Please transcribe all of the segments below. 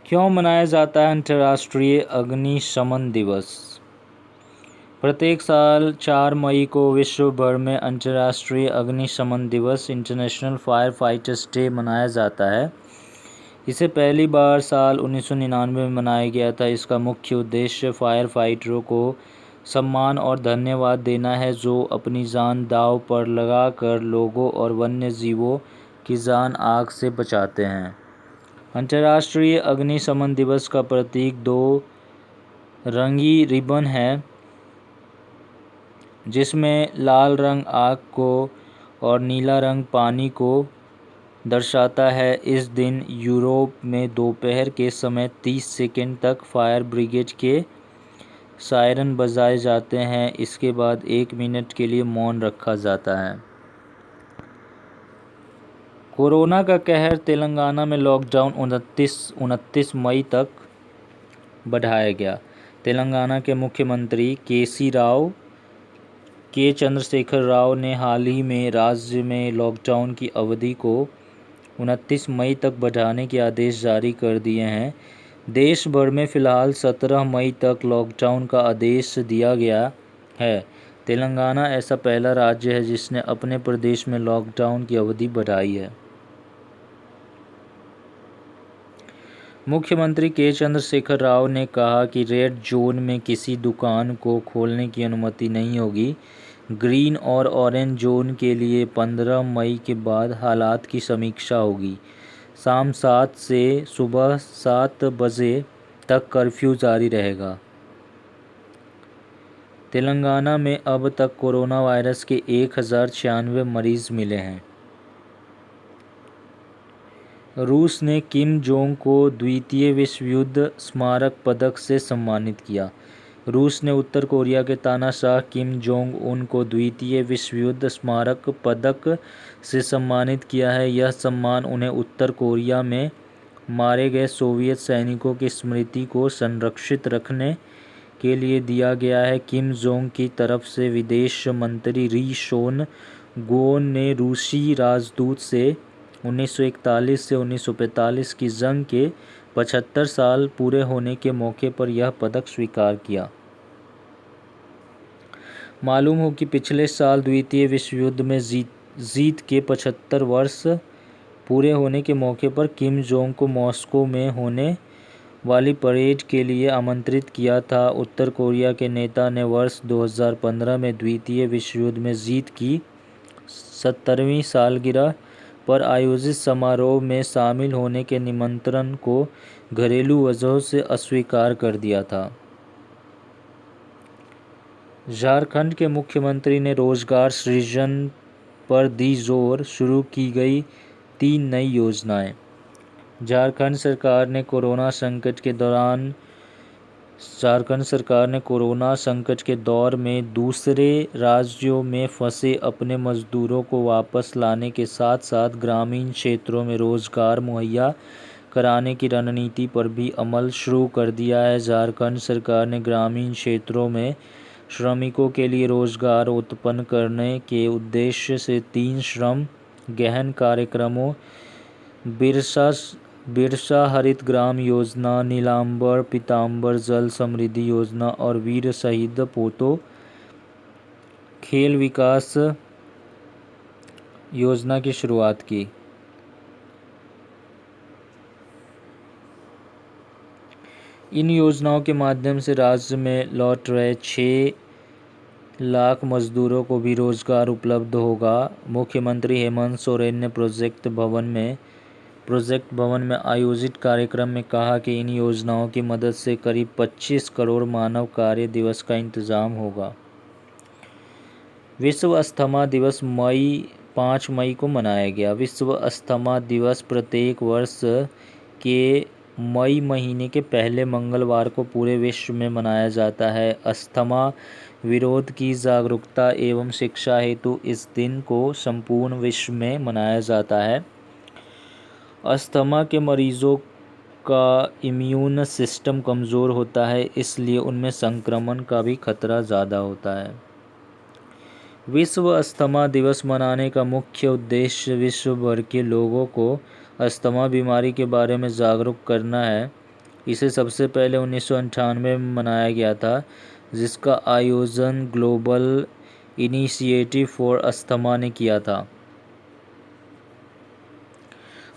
क्यों मनाया जाता है अंतर्राष्ट्रीय अग्निशमन दिवस? प्रत्येक साल 4 मई को विश्व भर में अंतर्राष्ट्रीय अग्निशमन दिवस इंटरनेशनल फायर फाइटर्स डे मनाया जाता है। इसे पहली बार साल 1999 में मनाया गया था। इसका मुख्य उद्देश्य फायर फाइटरों को सम्मान और धन्यवाद देना है जो अपनी जान दांव पर लगाकर लोगों और वन्य जीवों की जान आग से बचाते हैं। अंतर्राष्ट्रीय अग्निशमन दिवस का प्रतीक 2 रंगी रिबन है जिसमें लाल रंग आग को और नीला रंग पानी को दर्शाता है। इस दिन यूरोप में दोपहर के समय 30 सेकंड तक फायर ब्रिगेड के सायरन बजाए जाते हैं। इसके बाद 1 मिनट के लिए मौन रखा जाता है। कोरोना का कहर, तेलंगाना में लॉकडाउन 29 मई तक बढ़ाया गया। तेलंगाना के मुख्यमंत्री के चंद्रशेखर राव ने हाल ही में राज्य में लॉकडाउन की अवधि को 29 मई तक बढ़ाने के आदेश जारी कर दिए हैं। देश भर में फिलहाल 17 मई तक लॉकडाउन का आदेश दिया गया है। तेलंगाना ऐसा पहला राज्य है जिसने अपने प्रदेश में लॉकडाउन की अवधि बढ़ाई है। मुख्यमंत्री के चंद्रशेखर राव ने कहा कि रेड जोन में किसी दुकान को खोलने की अनुमति नहीं होगी। ग्रीन और ऑरेंज जोन के लिए 15 मई के बाद हालात की समीक्षा होगी। शाम 7 से सुबह 7 बजे तक कर्फ्यू जारी रहेगा। तेलंगाना में अब तक कोरोना वायरस के 1096 मरीज मिले हैं। रूस ने किम जोंग को द्वितीय विश्व युद्ध स्मारक पदक से सम्मानित किया। रूस ने उत्तर कोरिया के तानाशाह किम जोंग उन को द्वितीय विश्व युद्ध स्मारक पदक से सम्मानित किया है। यह सम्मान उन्हें उत्तर कोरिया में मारे गए सोवियत सैनिकों की स्मृति को संरक्षित रखने के लिए दिया गया है। किम जोंग की तरफ से विदेश मंत्री री शोन गोन ने रूसी राजदूत से 1941 से 1945 की जंग के 75 साल पूरे होने के मौके पर यह पदक स्वीकार किया। मालूम हो कि पिछले साल द्वितीय विश्व युद्ध में जीत के 75 वर्ष पूरे होने के मौके पर किम जोंग को मॉस्को में होने वाली परेड के लिए आमंत्रित किया था। उत्तर कोरिया के नेता ने वर्ष 2015 में द्वितीय विश्व युद्ध में जीत की 70वीं सालगिरह पर आयोजित समारोह में शामिल होने के निमंत्रण को घरेलू वजहों से अस्वीकार कर दिया था। झारखंड के मुख्यमंत्री ने रोजगार सृजन पर दी जोर, शुरू की गई 3 नई योजनाएं। झारखंड सरकार ने कोरोना संकट के दौर में दूसरे राज्यों में फंसे अपने मजदूरों को वापस लाने के साथ साथ ग्रामीण क्षेत्रों में रोजगार मुहैया कराने की रणनीति पर भी अमल शुरू कर दिया है। झारखंड सरकार ने ग्रामीण क्षेत्रों में श्रमिकों के लिए रोजगार उत्पन्न करने के उद्देश्य से 3 श्रम गहन कार्यक्रमों बिरसा हरित ग्राम योजना, नीलांबर पीतांबर जल समृद्धि योजना और वीर शहीद पोतो खेल विकास योजना की शुरुआत की। इन योजनाओं के माध्यम से राज्य में लौट रहे 6 लाख मजदूरों को भी रोजगार उपलब्ध होगा। मुख्यमंत्री हेमंत सोरेन ने प्रोजेक्ट भवन में आयोजित कार्यक्रम में कहा कि इन योजनाओं की मदद से करीब 25 करोड़ मानव कार्य दिवस का इंतजाम होगा। विश्व अस्थमा दिवस 5 मई को मनाया गया। विश्व अस्थमा दिवस प्रत्येक वर्ष के मई महीने के पहले मंगलवार को पूरे विश्व में मनाया जाता है। अस्थमा विरोध की जागरूकता एवं शिक्षा हेतु इस दिन को संपूर्ण विश्व में मनाया जाता है। अस्थमा के मरीजों का इम्यून सिस्टम कमज़ोर होता है, इसलिए उनमें संक्रमण का भी खतरा ज़्यादा होता है। विश्व अस्थमा दिवस मनाने का मुख्य उद्देश्य विश्व भर के लोगों को अस्थमा बीमारी के बारे में जागरूक करना है। इसे सबसे पहले 1998 में मनाया गया था, जिसका आयोजन ग्लोबल इनिशिएटिव फॉर अस्थमा ने किया था।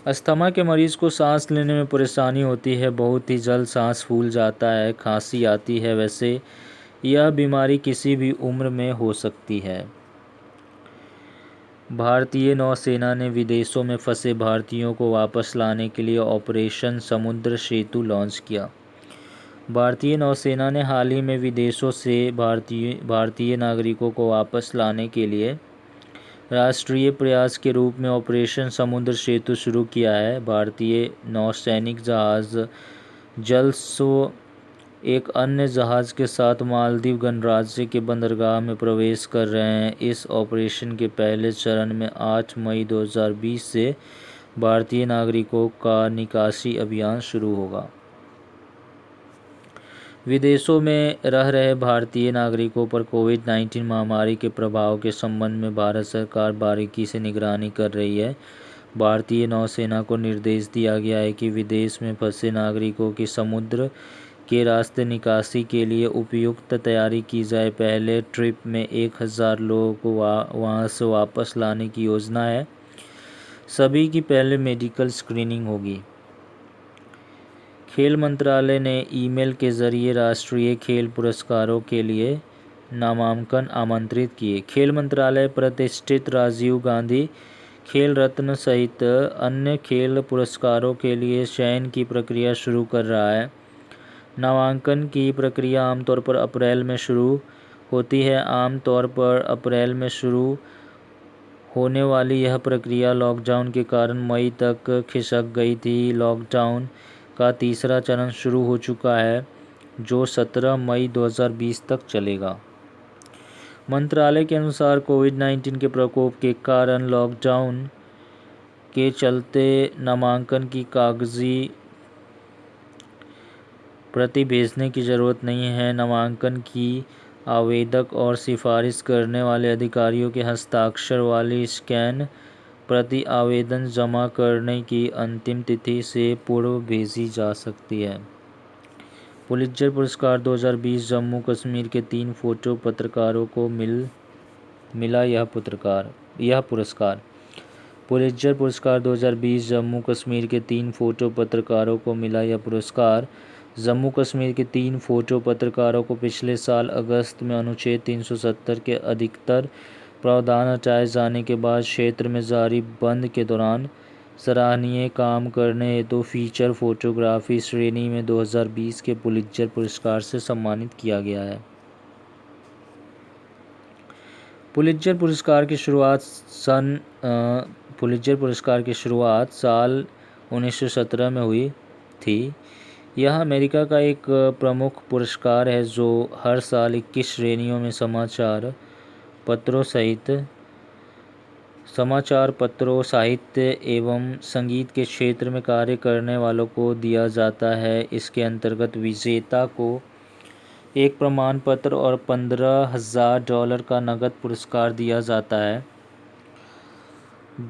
अस्थमा के मरीज को सांस लेने में परेशानी होती है, बहुत ही जल्द सांस फूल जाता है, खांसी आती है। वैसे यह बीमारी किसी भी उम्र में हो सकती है। भारतीय नौसेना ने विदेशों में फंसे भारतीयों को वापस लाने के लिए ऑपरेशन समुद्र सेतु लॉन्च किया। भारतीय नौसेना ने हाल ही में विदेशों से भारतीय नागरिकों को वापस लाने के लिए राष्ट्रीय प्रयास के रूप में ऑपरेशन समुद्र सेतु शुरू किया है। भारतीय नौसैनिक जहाज जलस्व एक अन्य जहाज के साथ मालदीव गणराज्य के बंदरगाह में प्रवेश कर रहे हैं। इस ऑपरेशन के पहले चरण में 8 मई 2020 से भारतीय नागरिकों का निकासी अभियान शुरू होगा। विदेशों में रह रहे भारतीय नागरिकों पर कोविड-19 महामारी के प्रभाव के संबंध में भारत सरकार बारीकी से निगरानी कर रही है। भारतीय नौसेना को निर्देश दिया गया है कि विदेश में फंसे नागरिकों की समुद्र के रास्ते निकासी के लिए उपयुक्त तैयारी की जाए। पहले ट्रिप में 1000 लोगों को वहां से वापस लाने की योजना है। सभी की पहले मेडिकल स्क्रीनिंग होगी। खेल मंत्रालय ने ईमेल के जरिए राष्ट्रीय खेल पुरस्कारों के लिए नामांकन आमंत्रित किए। खेल मंत्रालय प्रतिष्ठित राजीव गांधी खेल रत्न सहित अन्य खेल पुरस्कारों के लिए चयन की प्रक्रिया शुरू कर रहा है। नामांकन की प्रक्रिया आमतौर पर अप्रैल में शुरू होती है। आमतौर पर अप्रैल में शुरू होने वाली यह प्रक्रिया लॉकडाउन के कारण मई तक खिसक गई थी। लॉकडाउन का तीसरा चरण शुरू हो चुका है, जो 17 मई 2020 तक चलेगा। मंत्रालय के अनुसार कोविड-19 के प्रकोप के कारण लॉकडाउन के चलते नामांकन की कागजी प्रति भेजने की ज़रूरत नहीं है। नामांकन की आवेदक और सिफारिश करने वाले अधिकारियों के हस्ताक्षर वाली स्कैन प्रति आवेदन जमा करने की अंतिम तिथि से पूर्व भेजी जा सकती है। पुलित्जर पुरस्कार 2020 जम्मू कश्मीर के 3 फोटो पत्रकारों को मिला यह पुरस्कार। पुलित्जर पुरस्कार 2020 जम्मू कश्मीर के 3 फोटो पत्रकारों को मिला यह पुरस्कार। जम्मू कश्मीर के 3 फोटो पत्रकारों को पिछले साल अगस्त में अनुच्छेद 370 के अधिकतर प्रावधान हटाए जाने के बाद क्षेत्र में जारी बंद के दौरान सराहनीय काम करने हेतु फीचर फोटोग्राफी श्रेणी में 2020 के पुलित्जर पुरस्कार से सम्मानित किया गया है। पुलित्जर पुरस्कार की शुरुआत साल 1917 में हुई थी। यह अमेरिका का एक प्रमुख पुरस्कार है जो हर साल 21 श्रेणियों में समाचार पत्रों, साहित्य एवं संगीत के क्षेत्र में कार्य करने वालों को दिया जाता है। इसके अंतर्गत विजेता को एक प्रमाण पत्र और $15,000 का नकद पुरस्कार दिया जाता है।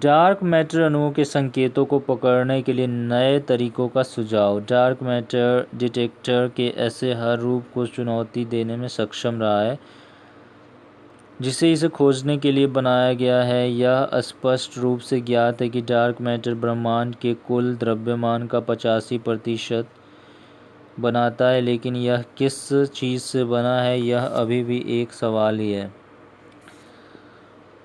डार्क मैटर अणुओं के संकेतों को पकड़ने के लिए नए तरीकों का सुझाव। डार्क मैटर डिटेक्टर के ऐसे हर रूप को चुनौती देने में सक्षम रहा है जिसे इसे खोजने के लिए बनाया गया है। यह स्पष्ट रूप से ज्ञात है कि डार्क मैटर ब्रह्मांड के कुल द्रव्यमान का 85% बनाता है, लेकिन यह किस चीज़ से बना है यह अभी भी एक सवाल ही है।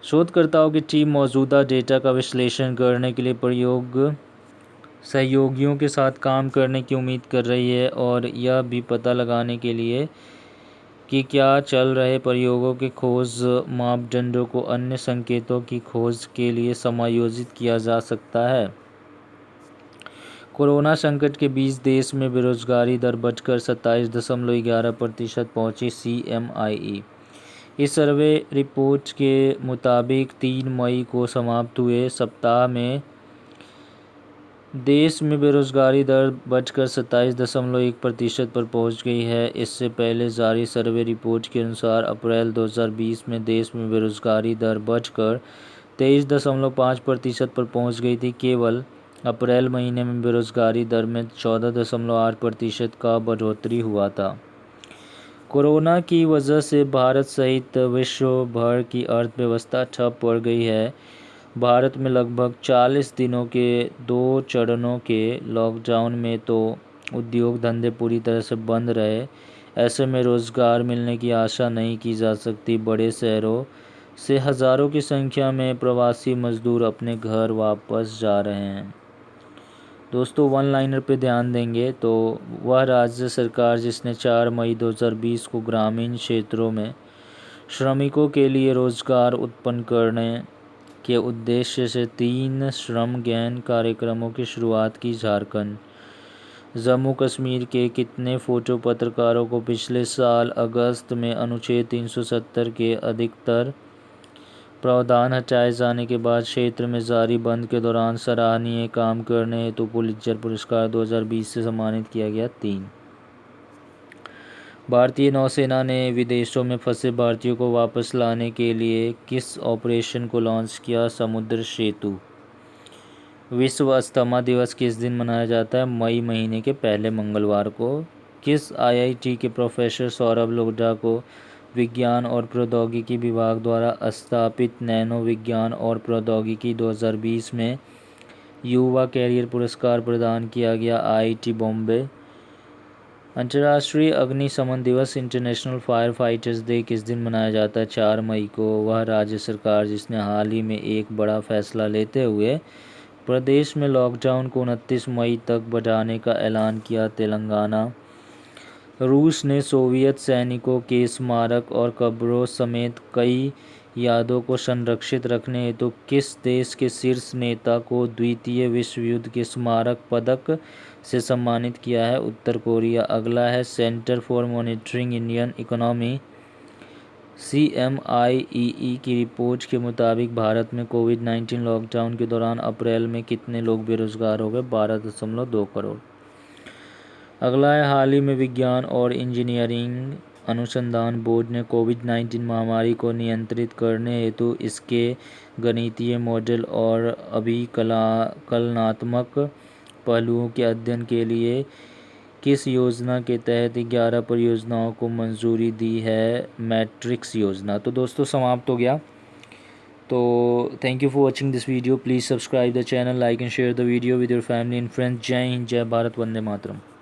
शोधकर्ताओं की टीम मौजूदा डेटा का विश्लेषण करने के लिए सहयोगियों के साथ काम करने की उम्मीद कर रही है और यह भी पता लगाने के लिए कि क्या चल रहे प्रयोगों के खोज मापदंडों को अन्य संकेतों की खोज के लिए समायोजित किया जा सकता है। कोरोना संकट के बीच देश में बेरोजगारी दर बढ़कर 27.11% पहुंची। CMIE इस सर्वे रिपोर्ट के मुताबिक 3 मई को समाप्त हुए सप्ताह में देश में बेरोजगारी दर बढ़कर 27.1% पर पहुंच गई है। इससे पहले जारी सर्वे रिपोर्ट के अनुसार अप्रैल 2020 में देश में बेरोजगारी दर बढ़कर 23.5% पर पहुंच गई थी। केवल अप्रैल महीने में बेरोजगारी दर में 14.8% का बढ़ोतरी हुआ था। कोरोना की वजह से भारत सहित विश्व भर की अर्थव्यवस्था ठप पड़ गई है। भारत में लगभग 40 दिनों के 2 चरणों के लॉकडाउन में तो उद्योग धंधे पूरी तरह से बंद रहे। ऐसे में रोज़गार मिलने की आशा नहीं की जा सकती। बड़े शहरों से हज़ारों की संख्या में प्रवासी मजदूर अपने घर वापस जा रहे हैं। दोस्तों, वन लाइनर पे ध्यान देंगे तो वह राज्य सरकार जिसने 4 मई 2020 को ग्रामीण क्षेत्रों में श्रमिकों के लिए रोजगार उत्पन्न करने के उद्देश्य से 3 श्रम गहन कार्यक्रमों की शुरुआत की। झारखंड, जम्मू कश्मीर के कितने फोटो पत्रकारों को पिछले साल अगस्त में अनुच्छेद 370 के अधिकतर प्रावधान हटाए जाने के बाद क्षेत्र में जारी बंद के दौरान सराहनीय काम करने हेतु पुलित्जर पुरस्कार 2020 से सम्मानित किया गया। 3, भारतीय नौसेना ने विदेशों में फंसे भारतीयों को वापस लाने के लिए किस ऑपरेशन को लॉन्च किया? समुद्र सेतु। विश्व अस्थमा दिवस किस दिन मनाया जाता है? मई महीने के पहले मंगलवार को। किस आईआईटी के प्रोफेसर सौरभ लोढ़ा को विज्ञान और प्रौद्योगिकी विभाग द्वारा स्थापित नैनो विज्ञान और प्रौद्योगिकी 2020 में युवा कैरियर पुरस्कार प्रदान किया गया? आईआईटी बॉम्बे। अंतर्राष्ट्रीय अग्निशमन दिवस इंटरनेशनल फायर फाइटर्स डे किस दिन मनाया जाता है? 4 मई को। वह राज्य सरकार जिसने हाल ही में एक बड़ा फैसला लेते हुए प्रदेश में लॉकडाउन को 29 मई तक बढ़ाने का ऐलान किया? तेलंगाना। रूस ने सोवियत सैनिकों के स्मारक और कब्रों समेत कई यादों को संरक्षित रखने हेतु किस देश के शीर्ष नेता को द्वितीय विश्व युद्ध के स्मारक पदक से सम्मानित किया है? उत्तर कोरिया। अगला है centre for monitoring Indian economy CMIEE की रिपोर्ट के मुताबिक भारत में कोविड-19 लॉकडाउन के दौरान अप्रैल में कितने लोग बेरोजगार हो गए? 12.2 करोड़। अगला है हाल ही में विज्ञान और इंजीनियरिंग अनुसंधान बोर्ड ने कोविड-19 महामारी को नियंत्रित करने हेतु इसके गणितीय मॉडल और अभिकलनात्मक पहलुओं के अध्ययन के लिए किस योजना के तहत 11 परियोजनाओं को मंजूरी दी है? मैट्रिक्स योजना। तो दोस्तों, समाप्त हो गया। तो thank you for watching this video. Please subscribe the channel, like and share the video with your family and friends. जय हिंद, जय भारत, वंदे मातरम।